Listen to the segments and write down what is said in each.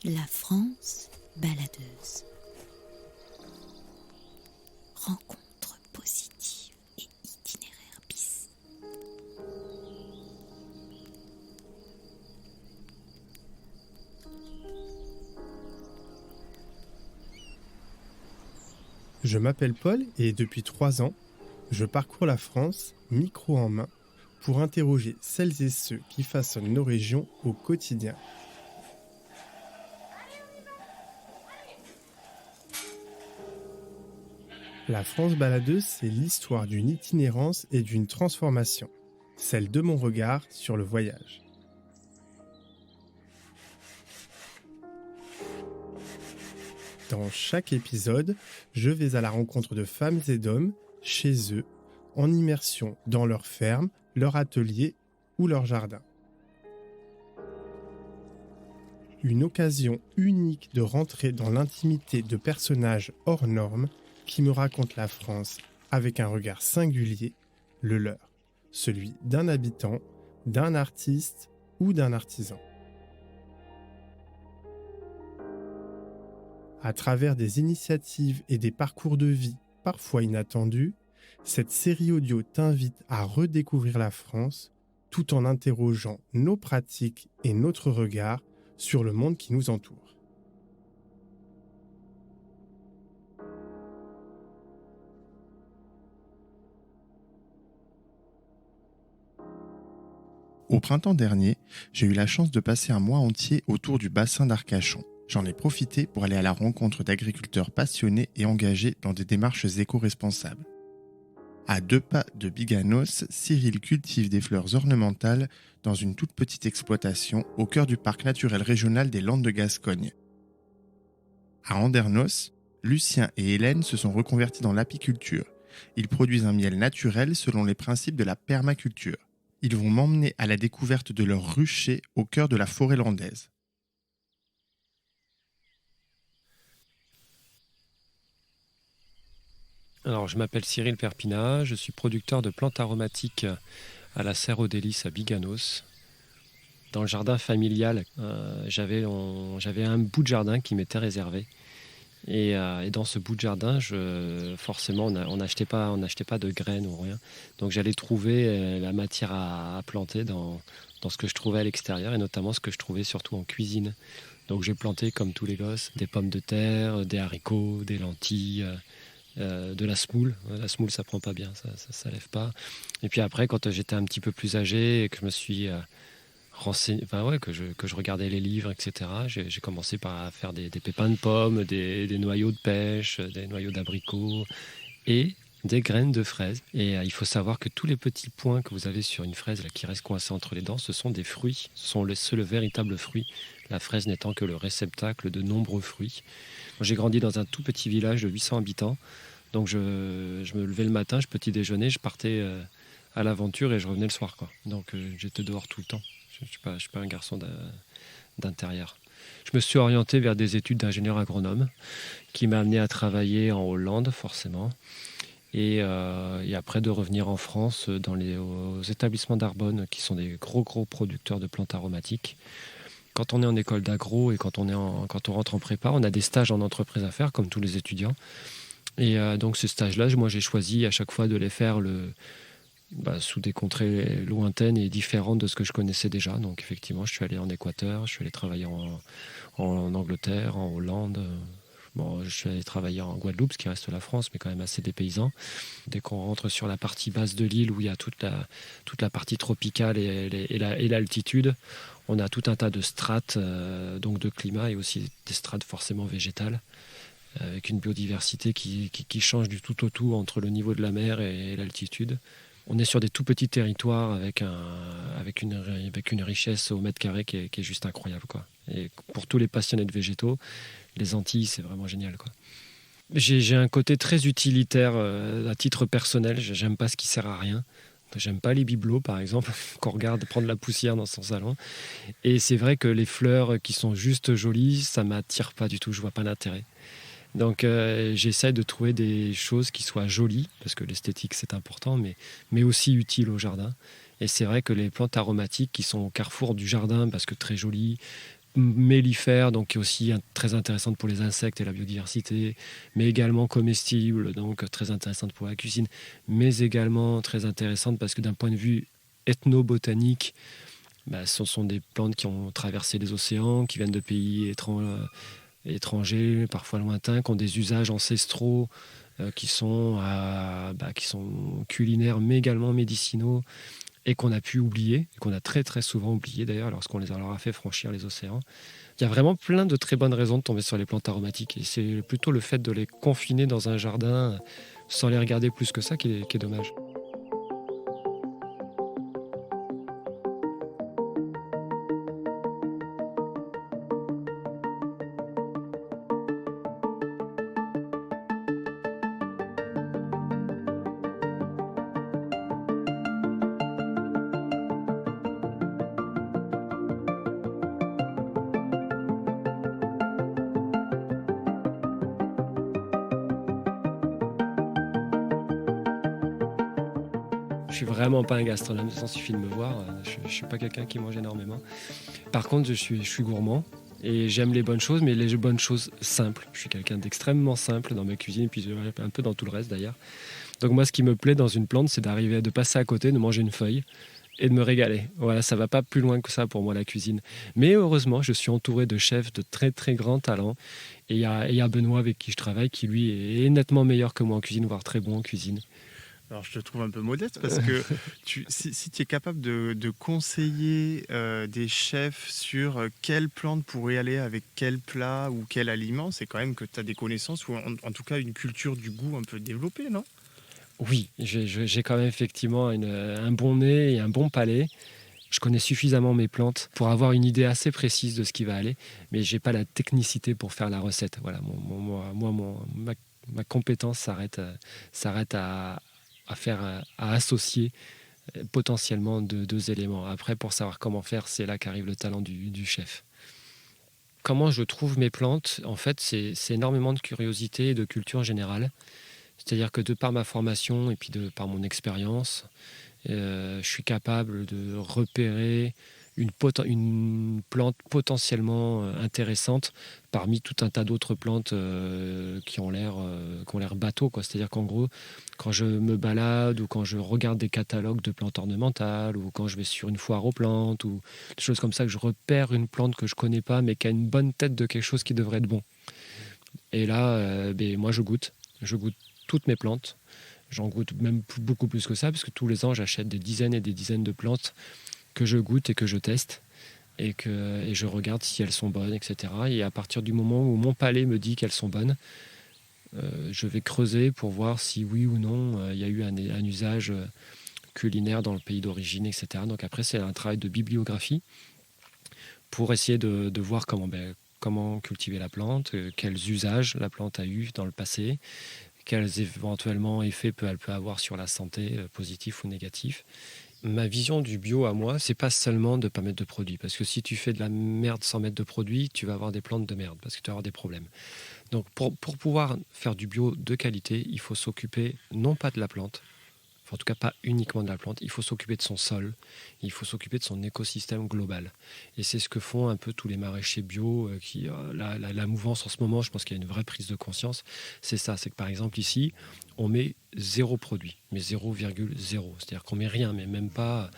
La France baladeuse. Rencontre positive et itinéraire bis. Je m'appelle Paul et depuis 3 ans, je parcours la France, micro en main, pour interroger celles et ceux qui façonnent nos régions au quotidien. La France baladeuse, c'est l'histoire d'une itinérance et d'une transformation, celle de mon regard sur le voyage. Dans chaque épisode, je vais à la rencontre de femmes et d'hommes, chez eux, en immersion dans leur ferme, leur atelier ou leur jardin. Une occasion unique de rentrer dans l'intimité de personnages hors normes qui me racontent la France avec un regard singulier, le leur, celui d'un habitant, d'un artiste ou d'un artisan. À travers des initiatives et des parcours de vie parfois inattendus, cette série audio t'invite à redécouvrir la France tout en interrogeant nos pratiques et notre regard sur le monde qui nous entoure. Au printemps dernier, j'ai eu la chance de passer un mois entier autour du bassin d'Arcachon. J'en ai profité pour aller à la rencontre d'agriculteurs passionnés et engagés dans des démarches éco-responsables. À 2 pas de Biganos, Cyril cultive des fleurs ornementales dans une toute petite exploitation au cœur du parc naturel régional des Landes de Gascogne. À Andernos, Lucien et Hélène se sont reconvertis dans l'apiculture. Ils produisent un miel naturel selon les principes de la permaculture. Ils vont m'emmener à la découverte de leur rucher au cœur de la forêt landaise. Alors, je m'appelle Cyril Perpina, je suis producteur de plantes aromatiques à la Serre aux Délices à Biganos. Dans le jardin familial, j'avais un bout de jardin qui m'était réservé. Et dans ce bout de jardin, forcément, on n'achetait pas de graines ou rien. Donc j'allais trouver la matière à planter dans ce que je trouvais à l'extérieur, et notamment ce que je trouvais surtout en cuisine. Donc j'ai planté, comme tous les gosses, des pommes de terre, des haricots, des lentilles, de la semoule. La semoule, ça prend pas bien, ça lève pas. Et puis après, quand j'étais un petit peu plus âgé et que je me suis renseigné, que je regardais les livres, etc., j'ai commencé par faire des pépins de pommes, des noyaux de pêche, des noyaux d'abricots et des graines de fraises. Et il faut savoir que tous les petits points que vous avez sur une fraise là, qui restent coincés entre les dents, ce sont des fruits, ce sont le seul véritable fruit, la fraise n'étant que le réceptacle de nombreux fruits. Moi, j'ai grandi dans un tout petit village de 800 habitants, donc je me levais le matin, je petit déjeuner, je partais à l'aventure et je revenais le soir, quoi. Donc j'étais dehors tout le temps. Je ne suis pas un garçon d'intérieur. Je me suis orienté vers des études d'ingénieur agronome qui m'a amené à travailler en Hollande, forcément. Et après de revenir en France aux établissements d'Arbonne, qui sont des gros producteurs de plantes aromatiques. Quand on est en école d'agro et quand on rentre en prépa, on a des stages en entreprise à faire, comme tous les étudiants. Et donc ces stages-là, moi j'ai choisi à chaque fois de les faire sous des contrées lointaines et différentes de ce que je connaissais déjà. Donc effectivement, je suis allé en Équateur, je suis allé travailler en Angleterre, en Hollande. Je suis allé travailler en Guadeloupe, ce qui reste la France, mais quand même assez dépaysant. Dès qu'on rentre sur la partie basse de l'île, où il y a toute la partie tropicale et l'altitude, on a tout un tas de strates, donc de climat, et aussi des strates forcément végétales, avec une biodiversité qui change du tout au tout entre le niveau de la mer et l'altitude. On est sur des tout petits territoires avec une richesse au mètre carré qui est juste incroyable, quoi. Et pour tous les passionnés de végétaux, les Antilles, c'est vraiment génial, quoi. J'ai un côté très utilitaire à titre personnel. J'aime pas ce qui sert à rien. J'aime pas les bibelots, par exemple, qu'on regarde prendre la poussière dans son salon. Et c'est vrai que les fleurs qui sont juste jolies, ça m'attire pas du tout. Je vois pas l'intérêt. Donc j'essaie de trouver des choses qui soient jolies, parce que l'esthétique c'est important, mais aussi utiles au jardin. Et c'est vrai que les plantes aromatiques qui sont au carrefour du jardin, parce que très jolies, mellifère, donc qui est aussi très intéressante pour les insectes et la biodiversité, mais également comestible, donc très intéressante pour la cuisine, mais également très intéressante parce que d'un point de vue ethnobotanique, ce sont des plantes qui ont traversé les océans, qui viennent de pays étrangers, parfois lointains, qui ont des usages ancestraux qui sont culinaires, mais également médicinaux, et qu'on a pu oublier, et qu'on a très très souvent oublié d'ailleurs lorsqu'on leur a fait franchir les océans. Il y a vraiment plein de très bonnes raisons de tomber sur les plantes aromatiques, et c'est plutôt le fait de les confiner dans un jardin sans les regarder plus que ça qui est dommage. Je suis vraiment pas un gastronome, il suffit de me voir. Je suis pas quelqu'un qui mange énormément. Par contre, je suis gourmand et j'aime les bonnes choses, mais les bonnes choses simples. Je suis quelqu'un d'extrêmement simple dans ma cuisine, et puis un peu dans tout le reste d'ailleurs. Donc moi, ce qui me plaît dans une plante, c'est de passer à côté, de manger une feuille et de me régaler. Voilà, ça va pas plus loin que ça pour moi, la cuisine. Mais heureusement, je suis entouré de chefs de très très grands talents. Et il y a Benoît avec qui je travaille, qui lui est nettement meilleur que moi en cuisine, voire très bon en cuisine. Alors, je te trouve un peu modeste parce que si tu es capable de conseiller des chefs sur quelle plante pourrait aller avec quel plat ou quel aliment, c'est quand même que tu as des connaissances ou en tout cas une culture du goût un peu développée, non ? Oui, j'ai quand même effectivement un bon nez et un bon palais. Je connais suffisamment mes plantes pour avoir une idée assez précise de ce qui va aller, mais j'ai pas la technicité pour faire la recette. Voilà, ma compétence s'arrête à associer potentiellement deux éléments. Après, pour savoir comment faire, c'est là qu'arrive le talent du chef. Comment je trouve mes plantes ? En fait, c'est énormément de curiosité et de culture générale. C'est-à-dire que de par ma formation et puis de par mon expérience, je suis capable de repérer une plante potentiellement intéressante parmi tout un tas d'autres plantes qui ont l'air bateau, quoi. C'est-à-dire qu'en gros, quand je me balade ou quand je regarde des catalogues de plantes ornementales ou quand je vais sur une foire aux plantes ou des choses comme ça, que je repère une plante que je connais pas mais qui a une bonne tête de quelque chose qui devrait être bon. Et là, moi, je goûte toutes mes plantes. J'en goûte même beaucoup plus que ça, parce que tous les ans, j'achète des dizaines et des dizaines de plantes que je goûte et que je teste, et je regarde si elles sont bonnes, etc. Et à partir du moment où mon palais me dit qu'elles sont bonnes, je vais creuser pour voir si oui ou non il y a eu un usage culinaire dans le pays d'origine, etc. Donc après, c'est un travail de bibliographie pour essayer de voir comment cultiver la plante, quels usages la plante a eu dans le passé, quels éventuellement effets elle peut avoir sur la santé, positifs ou négatifs. Ma vision du bio à moi, c'est pas seulement de ne pas mettre de produits. Parce que si tu fais de la merde sans mettre de produits, tu vas avoir des plantes de merde, parce que tu vas avoir des problèmes. Donc pour pouvoir faire du bio de qualité, il faut s'occuper non pas de la plante, en tout cas pas uniquement de la plante, il faut s'occuper de son sol, il faut s'occuper de son écosystème global. Et c'est ce que font un peu tous les maraîchers bio, la mouvance en ce moment, je pense qu'il y a une vraie prise de conscience, c'est ça, c'est que par exemple ici, on met 0 produit, mais 0,0, c'est-à-dire qu'on met rien, mais même pas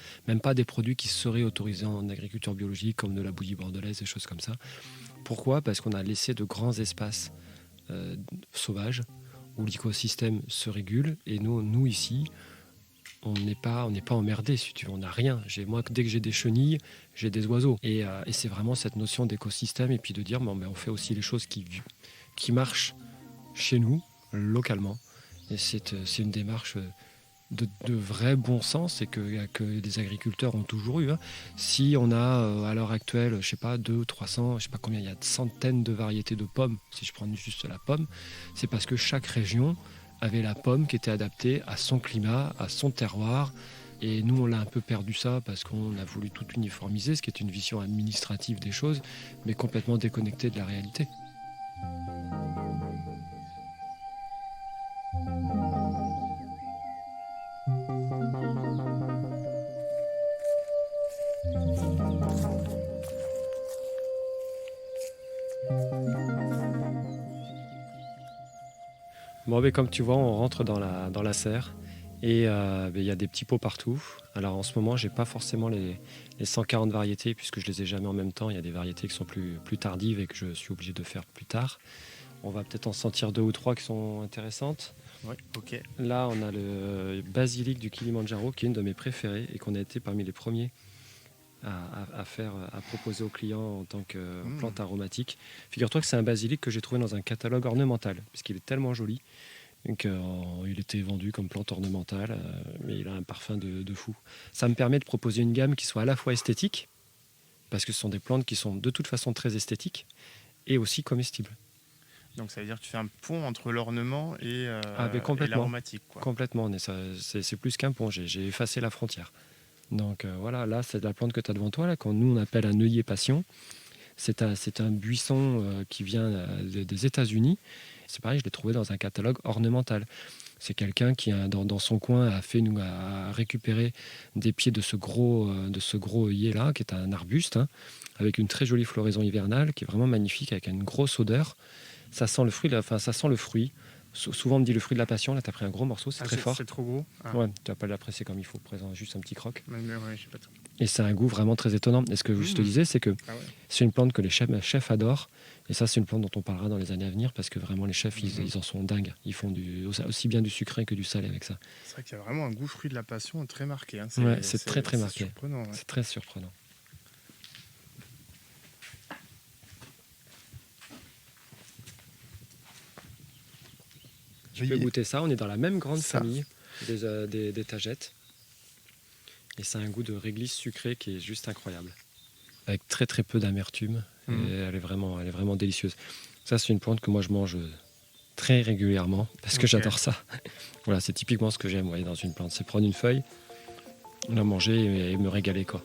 des produits qui seraient autorisés en agriculture biologique, comme de la bouillie bordelaise, des choses comme ça. Pourquoi ? Parce qu'on a laissé de grands espaces sauvages, où l'écosystème se régule, et nous ici, on n'est pas emmerdé, si tu veux, on n'a rien. Moi, dès que j'ai des chenilles, j'ai des oiseaux. Et c'est vraiment cette notion d'écosystème, et puis de dire, on fait aussi les choses qui marchent chez nous, localement. Et c'est une démarche de vrai bon sens, et que les agriculteurs ont toujours eu. Si on a à l'heure actuelle, je sais pas, 200, 300, je sais pas combien, il y a de centaines de variétés de pommes, si je prends juste la pomme, c'est parce que chaque région avait la pomme qui était adaptée à son climat, à son terroir. Et nous, on l'a un peu perdu ça parce qu'on a voulu tout uniformiser, ce qui est une vision administrative des choses, mais complètement déconnectée de la réalité. Bon, mais comme tu vois, on rentre dans la serre et il y a des petits pots partout. Alors en ce moment, j'ai pas forcément les 140 variétés puisque je les ai jamais en même temps. Il y a des variétés qui sont plus tardives et que je suis obligé de faire plus tard. On va peut-être en sentir 2 ou 3 qui sont intéressantes. Ouais, ok. Là, on a le basilic du Kilimandjaro qui est une de mes préférées et qu'on a été parmi les premiers à proposer aux clients en tant que plante aromatique. Figure-toi que c'est un basilic que j'ai trouvé dans un catalogue ornemental, puisqu'il est tellement joli. Donc, il était vendu comme plante ornementale, mais il a un parfum de fou. Ça me permet de proposer une gamme qui soit à la fois esthétique, parce que ce sont des plantes qui sont de toute façon très esthétiques, et aussi comestibles. Donc ça veut dire que tu fais un pont entre l'ornement et l'aromatique, quoi. Complètement, mais c'est plus qu'un pont, j'ai effacé la frontière. Donc voilà, là c'est de la plante que tu as devant toi, là, qu'on nous on appelle un œillet passion. C'est un buisson qui vient des États-Unis. C'est pareil, je l'ai trouvé dans un catalogue ornemental. C'est quelqu'un qui dans son coin a récupéré des pieds de ce gros œillet-là, qui est un arbuste, hein, avec une très jolie floraison hivernale, qui est vraiment magnifique, avec une grosse odeur. Ça sent le fruit. Souvent on me dit le fruit de la passion, là tu as pris un gros morceau, c'est très fort. C'est trop gros. Ouais, tu vas pas l'apprécier comme il faut, présent juste un petit croc. Ouais, je sais pas trop. Et c'est un goût vraiment très étonnant. Et ce que je te disais, c'est que c'est une plante que les chefs adorent. Et ça, c'est une plante dont on parlera dans les années à venir parce que vraiment les chefs, ils en sont dingues. Ils font aussi bien du sucré que du salé avec ça. C'est vrai qu'il y a vraiment un goût fruit de la passion très marqué. Hein. C'est très très marqué. Surprenant, ouais. C'est très surprenant. Tu peux goûter ça, on est dans la même grande famille des tagettes. Et ça a un goût de réglisse sucrée qui est juste incroyable. Avec très très peu d'amertume. Et elle est vraiment délicieuse. Ça, c'est une plante que moi je mange très régulièrement parce que j'adore ça. Voilà, c'est typiquement ce que j'aime dans une plante. C'est prendre une feuille, la manger et me régaler, quoi.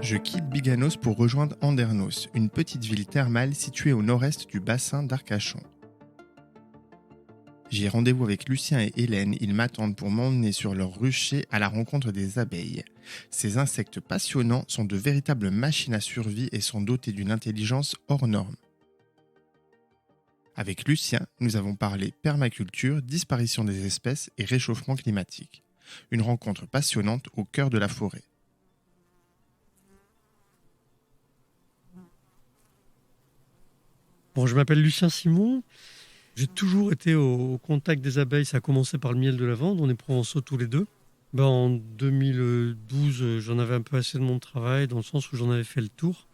Je quitte Biganos pour rejoindre Andernos, une petite ville thermale située au nord-est du bassin d'Arcachon. J'ai rendez-vous avec Lucien et Hélène, ils m'attendent pour m'emmener sur leur rucher à la rencontre des abeilles. Ces insectes passionnants sont de véritables machines à survie et sont dotés d'une intelligence hors norme. Avec Lucien, nous avons parlé permaculture, disparition des espèces et réchauffement climatique. Une rencontre passionnante au cœur de la forêt. Bon, je m'appelle Lucien Simon. J'ai toujours été au contact des abeilles. Ça a commencé par le miel de lavande. On est provençaux tous les deux. En 2012, j'en avais un peu assez de mon travail, dans le sens où j'en avais fait le tour.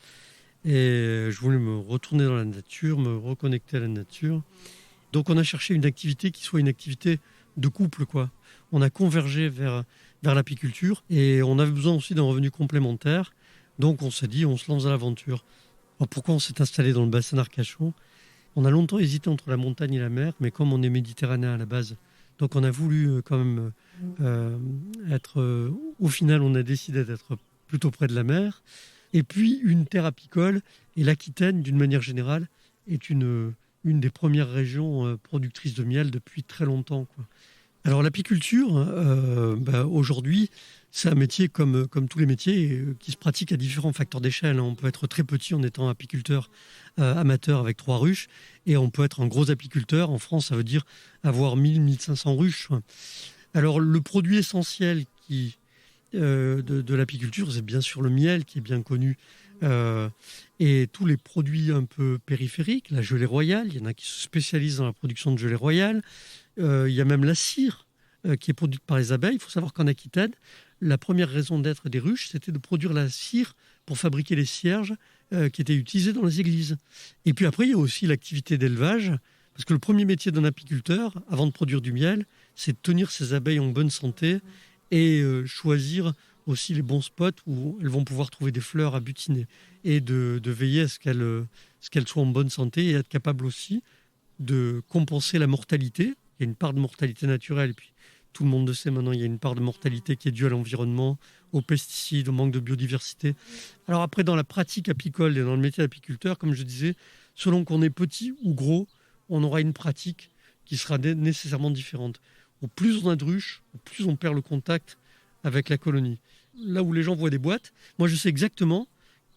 Et je voulais me retourner dans la nature, me reconnecter à la nature. Donc on a cherché une activité qui soit une activité de couple, quoi. On a convergé vers l'apiculture et on avait besoin aussi d'un revenu complémentaire. Donc on s'est dit, on se lance à l'aventure. Alors pourquoi on s'est installé dans le bassin d'Arcachon ? On a longtemps hésité entre la montagne et la mer, mais comme on est méditerranéen à la base, donc on a voulu quand même être... au final, on a décidé d'être plutôt près de la mer. Et puis, une terre apicole, et l'Aquitaine, d'une manière générale, est une des premières régions productrices de miel depuis très longtemps, quoi. Alors l'apiculture, aujourd'hui, c'est un métier comme tous les métiers qui se pratique à différents facteurs d'échelle. On peut être très petit en étant apiculteur amateur avec 3 ruches et on peut être un gros apiculteur. En France, ça veut dire avoir 1000-1500 ruches. Alors le produit essentiel de l'apiculture, c'est bien sûr le miel qui est bien connu et tous les produits un peu périphériques, la gelée royale, il y en a qui se spécialisent dans la production de gelée royale. Il y a même la cire qui est produite par les abeilles. Il faut savoir qu'en Aquitaine, la première raison d'être des ruches, c'était de produire la cire pour fabriquer les cierges qui étaient utilisés dans les églises. Et puis après, il y a aussi l'activité d'élevage, parce que le premier métier d'un apiculteur, avant de produire du miel, c'est de tenir ses abeilles en bonne santé et choisir aussi les bons spots où elles vont pouvoir trouver des fleurs à butiner et de veiller à ce qu'elles soient en bonne santé et être capables aussi de compenser la mortalité. Il y a une part de mortalité naturelle et puis tout le monde le sait maintenant, il y a une part de mortalité qui est due à l'environnement, aux pesticides, au manque de biodiversité. Alors après, dans la pratique apicole et dans le métier d'apiculteur, comme je disais, selon qu'on est petit ou gros, on aura une pratique qui sera nécessairement différente. Au plus on a de ruches, au plus on perd le contact avec la colonie. Là où les gens voient des boîtes, moi je sais exactement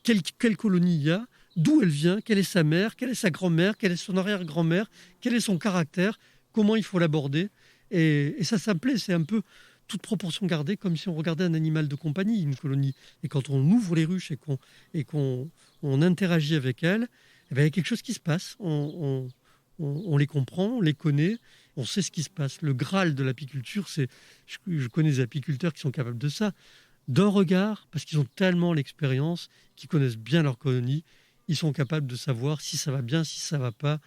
quelle colonie il y a, d'où elle vient, quelle est sa mère, quelle est sa grand-mère, quelle est son arrière-grand-mère, quel est son caractère, comment il faut l'aborder. Et ça me plaît, c'est un peu toute proportion gardée, comme si on regardait un animal de compagnie, une colonie. Et quand on ouvre les ruches et qu'on interagit avec elles, eh bien, il y a quelque chose qui se passe. On les comprend, on les connaît, on sait ce qui se passe. Le Graal de l'apiculture, je connais des apiculteurs qui sont capables de ça, d'un regard, parce qu'ils ont tellement l'expérience, qu'ils connaissent bien leur colonie, ils sont capables de savoir si ça va bien, si ça va pas.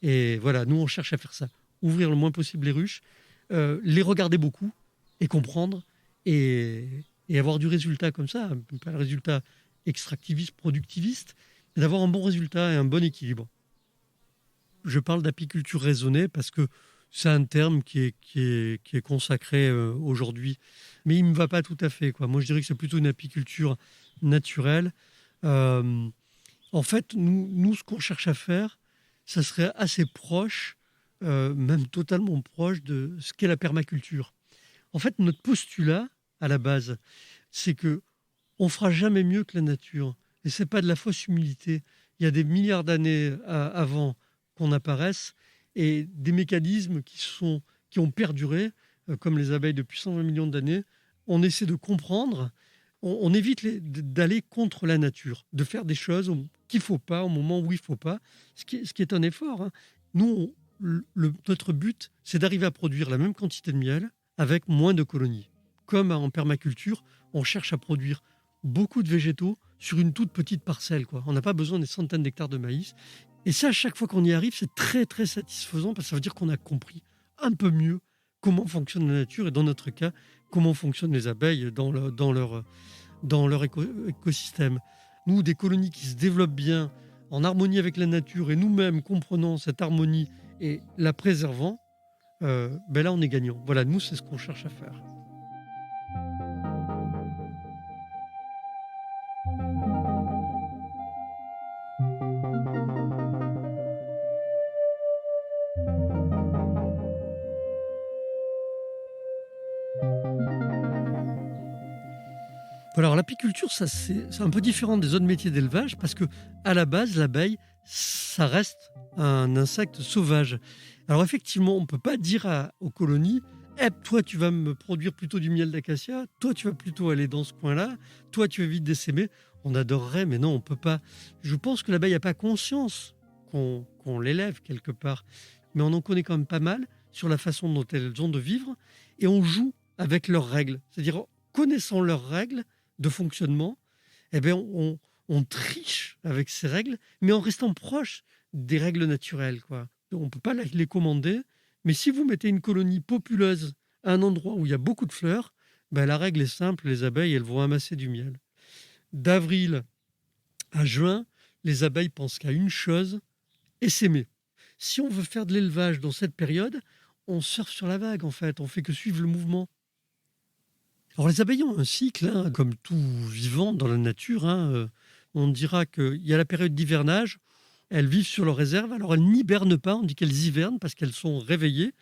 Et voilà, nous on cherche à faire ça. Ouvrir le moins possible les ruches, les regarder beaucoup et comprendre et avoir du résultat comme ça, pas le résultat extractiviste, productiviste, mais d'avoir un bon résultat et un bon équilibre. Je parle d'apiculture raisonnée parce que c'est un terme qui est consacré aujourd'hui, mais il ne me va pas tout à fait, quoi. Moi, je dirais que c'est plutôt une apiculture naturelle. En fait, nous, ce qu'on cherche à faire, ça serait assez proche, même totalement proche de ce qu'est la permaculture. En fait, notre postulat, à la base, c'est que on fera jamais mieux que la nature. Et c'est pas de la fausse humilité. Il y a des milliards d'années avant qu'on apparaisse et des mécanismes qui ont perduré, comme les abeilles depuis 120 millions d'années. On essaie de comprendre, on évite d'aller contre la nature, de faire des choses qu'il ne faut pas au moment où il ne faut pas, ce qui est un effort, hein. Nous, notre but, c'est d'arriver à produire la même quantité de miel avec moins de colonies. Comme en permaculture, on cherche à produire beaucoup de végétaux sur une toute petite parcelle, quoi. On n'a pas besoin des centaines d'hectares de maïs. Et ça, à chaque fois qu'on y arrive, c'est très, très satisfaisant parce que ça veut dire qu'on a compris un peu mieux comment fonctionne la nature et dans notre cas, comment fonctionnent les abeilles dans leur écosystème. Nous, des colonies qui se développent bien en harmonie avec la nature et nous-mêmes comprenant cette harmonie et la préservant, là, on est gagnant. Voilà, nous, c'est ce qu'on cherche à faire. Alors l'apiculture, c'est un peu différent des autres métiers d'élevage parce que à la base, l'abeille, ça reste un insecte sauvage. Alors effectivement, on ne peut pas dire aux colonies toi tu vas me produire plutôt du miel d'acacia, toi tu vas plutôt aller dans ce coin-là, toi tu vas vite d'essaimer. On adorerait, mais non, on ne peut pas. Je pense que l'abeille n'a pas conscience qu'on l'élève quelque part, mais on en connaît quand même pas mal sur la façon dont elles ont de vivre et on joue avec leurs règles. C'est-à-dire, connaissant leurs règles de fonctionnement, on triche avec ces règles, mais en restant proche des règles naturelles, quoi. On ne peut pas les commander, mais si vous mettez une colonie populeuse à un endroit où il y a beaucoup de fleurs, la règle est simple, les abeilles, elles vont amasser du miel. D'avril à juin, les abeilles pensent qu'à une chose, essaimer. Si on veut faire de l'élevage dans cette période, on surfe sur la vague, en fait, on fait que suivre le mouvement. Alors les abeilles ont un cycle, hein, comme tout vivant dans la nature. On dira qu'il y a la période d'hivernage, elles vivent sur leur réserve, alors elles n'hibernent pas, on dit qu'elles hivernent parce qu'elles sont réveillées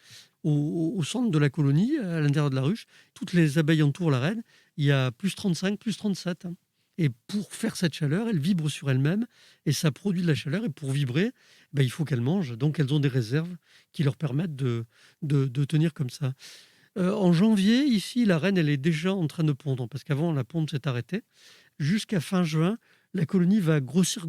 au centre de la colonie, à l'intérieur de la ruche. Toutes les abeilles entourent la reine, il y a plus 35, plus 37. Hein. Et pour faire cette chaleur, elles vibrent sur elles-mêmes et ça produit de la chaleur. Et pour vibrer, il faut qu'elles mangent. Donc elles ont des réserves qui leur permettent de tenir comme ça. En janvier, ici, la reine, elle est déjà en train de pondre, parce qu'avant, la ponte s'est arrêtée. Jusqu'à fin juin, la colonie va grossir.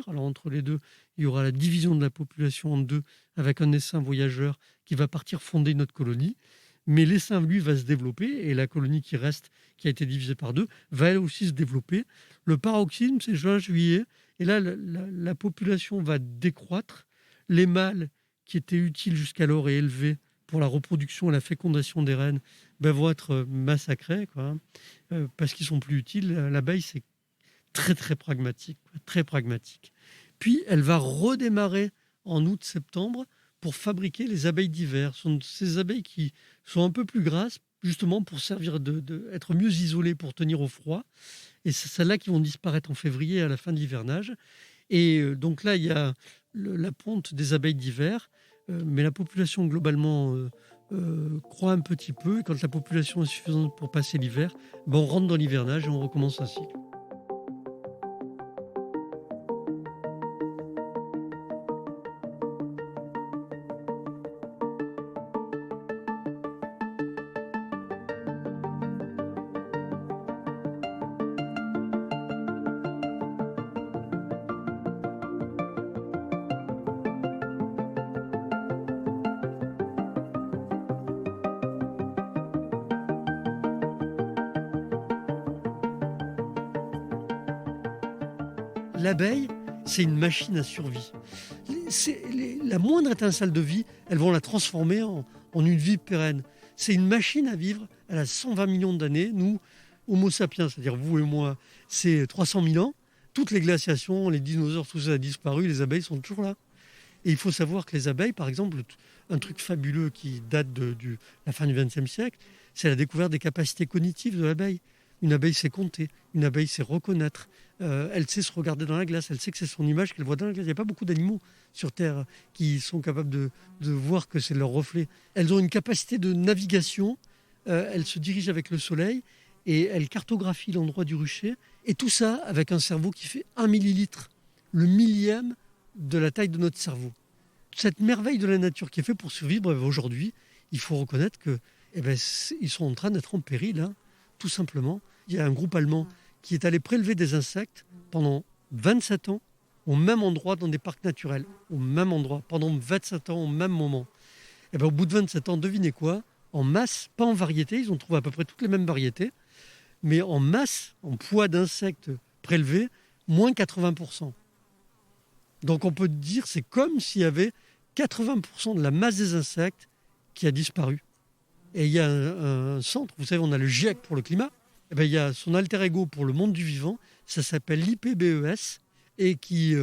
Alors, entre les deux, il y aura la division de la population en deux, avec un essaim voyageur qui va partir fonder une autre colonie. Mais l'essaim, lui, va se développer, et la colonie qui reste, qui a été divisée par deux, va elle aussi se développer. Le paroxysme, c'est juin, juillet, et là, la population va décroître. Les mâles, qui étaient utiles jusqu'alors et élevés, pour la reproduction et la fécondation des reines, vont être massacrés, quoi, parce qu'ils sont plus utiles. L'abeille, c'est très, très pragmatique, quoi, très pragmatique. Puis, elle va redémarrer en août-septembre pour fabriquer les abeilles d'hiver. Ce sont ces abeilles qui sont un peu plus grasses, justement pour servir être mieux isolées, pour tenir au froid. Et c'est celles-là qui vont disparaître en février à la fin de l'hivernage. Et donc là, il y a la ponte des abeilles d'hiver, mais la population globalement croît un petit peu. Et quand la population est suffisante pour passer l'hiver, on rentre dans l'hivernage et on recommence un cycle. L'abeille, c'est une machine à survie. La moindre étincelle de vie, elles vont la transformer en une vie pérenne. C'est une machine à vivre. Elle a 120 millions d'années. Nous, Homo sapiens, c'est-à-dire vous et moi, c'est 300 000 ans. Toutes les glaciations, les dinosaures, tout ça a disparu. Les abeilles sont toujours là. Et il faut savoir que les abeilles, par exemple, un truc fabuleux qui date de la fin du XXe siècle, c'est la découverte des capacités cognitives de l'abeille. Une abeille sait compter, une abeille sait reconnaître, elle sait se regarder dans la glace, elle sait que c'est son image qu'elle voit dans la glace. Il n'y a pas beaucoup d'animaux sur Terre qui sont capables de voir que c'est leur reflet. Elles ont une capacité de navigation, elles se dirigent avec le soleil et elles cartographient l'endroit du rucher. Et tout ça avec un cerveau qui fait 1 millilitre, le millième de la taille de notre cerveau. Cette merveille de la nature qui est faite pour survivre, aujourd'hui, il faut reconnaître que, ils sont en train d'être en péril, tout simplement. Il y a un groupe allemand qui est allé prélever des insectes pendant 27 ans au même endroit dans des parcs naturels, au même endroit, pendant 27 ans au même moment. Au bout de 27 ans, devinez quoi ? En masse, pas en variété, ils ont trouvé à peu près toutes les mêmes variétés, mais en masse, en poids d'insectes prélevés, moins 80%. Donc on peut dire c'est comme s'il y avait 80% de la masse des insectes qui a disparu. Et il y a un centre, vous savez, on a le GIEC pour le climat, il y a son alter ego pour le monde du vivant, ça s'appelle l'IPBES, et qui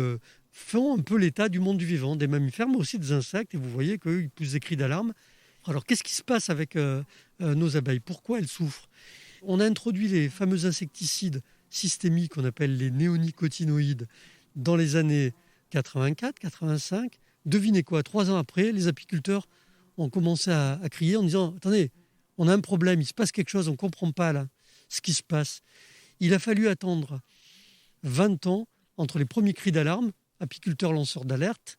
font un peu l'état du monde du vivant, des mammifères, mais aussi des insectes, et vous voyez qu'ils poussent des cris d'alarme. Alors qu'est-ce qui se passe avec nos abeilles ? Pourquoi elles souffrent ? On a introduit les fameux insecticides systémiques qu'on appelle les néonicotinoïdes dans les années 84, 85. Devinez quoi ? 3 ans après, les apiculteurs ont commencé à crier en disant « Attendez, on a un problème, il se passe quelque chose, on ne comprend pas là ce qui se passe. » Il a fallu attendre 20 ans entre les premiers cris d'alarme, apiculteurs lanceurs d'alerte,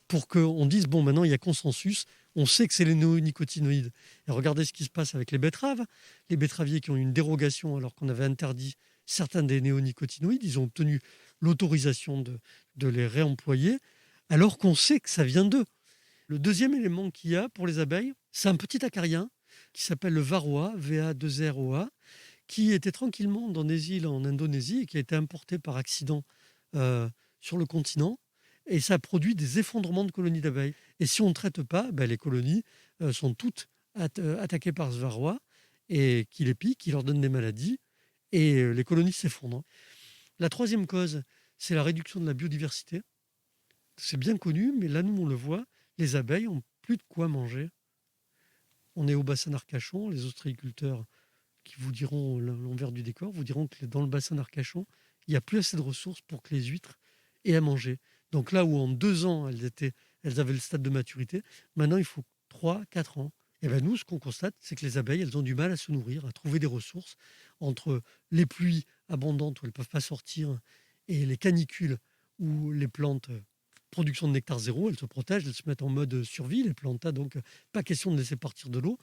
pour qu'on dise « Bon, maintenant il y a consensus, on sait que c'est les néonicotinoïdes. » Et regardez ce qui se passe avec les betteraves. Les betteraviers qui ont eu une dérogation alors qu'on avait interdit certains des néonicotinoïdes, ils ont obtenu l'autorisation de les réemployer, alors qu'on sait que ça vient d'eux. Le deuxième élément qu'il y a pour les abeilles, c'est un petit acarien qui s'appelle le varroa, VA2ROA, qui était tranquillement dans des îles en Indonésie et qui a été importé par accident sur le continent. Et ça produit des effondrements de colonies d'abeilles. Et si on ne traite pas, les colonies sont toutes attaquées par ce varroa et qui les pique, qui leur donne des maladies et les colonies s'effondrent. La troisième cause, c'est la réduction de la biodiversité. C'est bien connu, mais là, nous, on le voit. Les abeilles ont plus de quoi manger. On est au bassin d'Arcachon, les ostréiculteurs qui vous diront l'envers du décor, vous diront que dans le bassin d'Arcachon, il n'y a plus assez de ressources pour que les huîtres aient à manger. Donc là où en 2 ans, elles avaient le stade de maturité, maintenant il faut 3-4 ans. Et nous, ce qu'on constate, c'est que les abeilles, elles ont du mal à se nourrir, à trouver des ressources entre les pluies abondantes où elles ne peuvent pas sortir et les canicules où les plantes... production de nectar zéro, elles se protègent, elles se mettent en mode survie, les plantas, donc pas question de laisser partir de l'eau.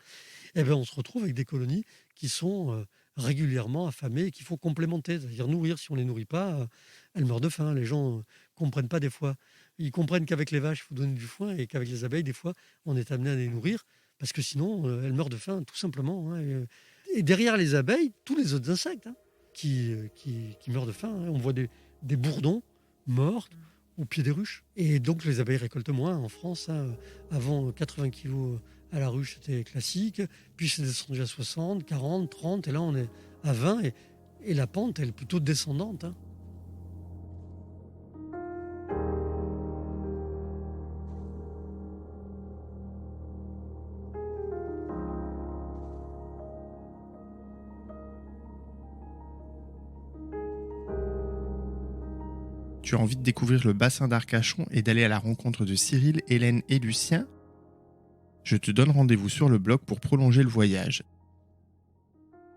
On se retrouve avec des colonies qui sont régulièrement affamées et qu'il faut complémenter, c'est-à-dire nourrir. Si on ne les nourrit pas, elles meurent de faim. Les gens ne comprennent pas des fois. Ils comprennent qu'avec les vaches, il faut donner du foin et qu'avec les abeilles, des fois, on est amené à les nourrir parce que sinon, elles meurent de faim, tout simplement. Et derrière les abeilles, tous les autres insectes qui meurent de faim. On voit des bourdons morts au pied des ruches. Et donc les abeilles récoltent moins en France. Avant 80 kilos À la Ruche, c'était classique. Puis c'est descendu à 60, 40, 30. Et là, on est à 20. Et la pente, elle est plutôt descendante. Hein. Tu as envie de découvrir le bassin d'Arcachon et d'aller à la rencontre de Cyril, Hélène et Lucien ? Je te donne rendez-vous sur le blog pour prolonger le voyage.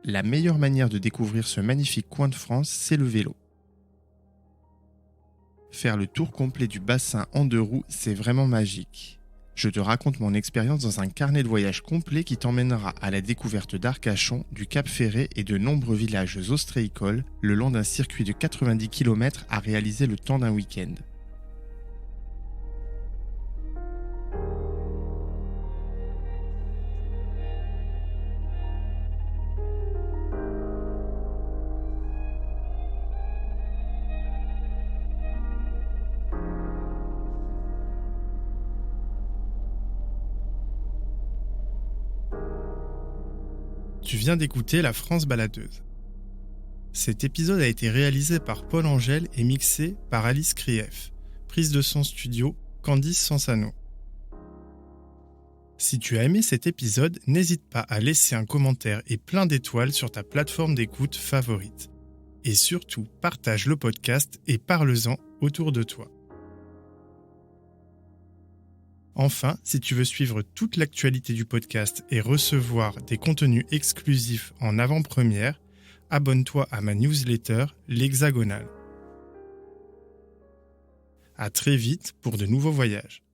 La meilleure manière de découvrir ce magnifique coin de France, c'est le vélo. Faire le tour complet du bassin en 2 roues, c'est vraiment magique. Je te raconte mon expérience dans un carnet de voyage complet qui t'emmènera à la découverte d'Arcachon, du Cap Ferret et de nombreux villages ostréicoles le long d'un circuit de 90 km à réaliser le temps d'un week-end. Tu viens d'écouter La France baladeuse. Cet épisode a été réalisé par Paul Angèle et mixé par Alice Krief. Prise de son studio, Candice Sansano. Si tu as aimé cet épisode, n'hésite pas à laisser un commentaire et plein d'étoiles sur ta plateforme d'écoute favorite. Et surtout, partage le podcast et parle-en autour de toi. Enfin, si tu veux suivre toute l'actualité du podcast et recevoir des contenus exclusifs en avant-première, abonne-toi à ma newsletter, l'Hexagonale. À très vite pour de nouveaux voyages.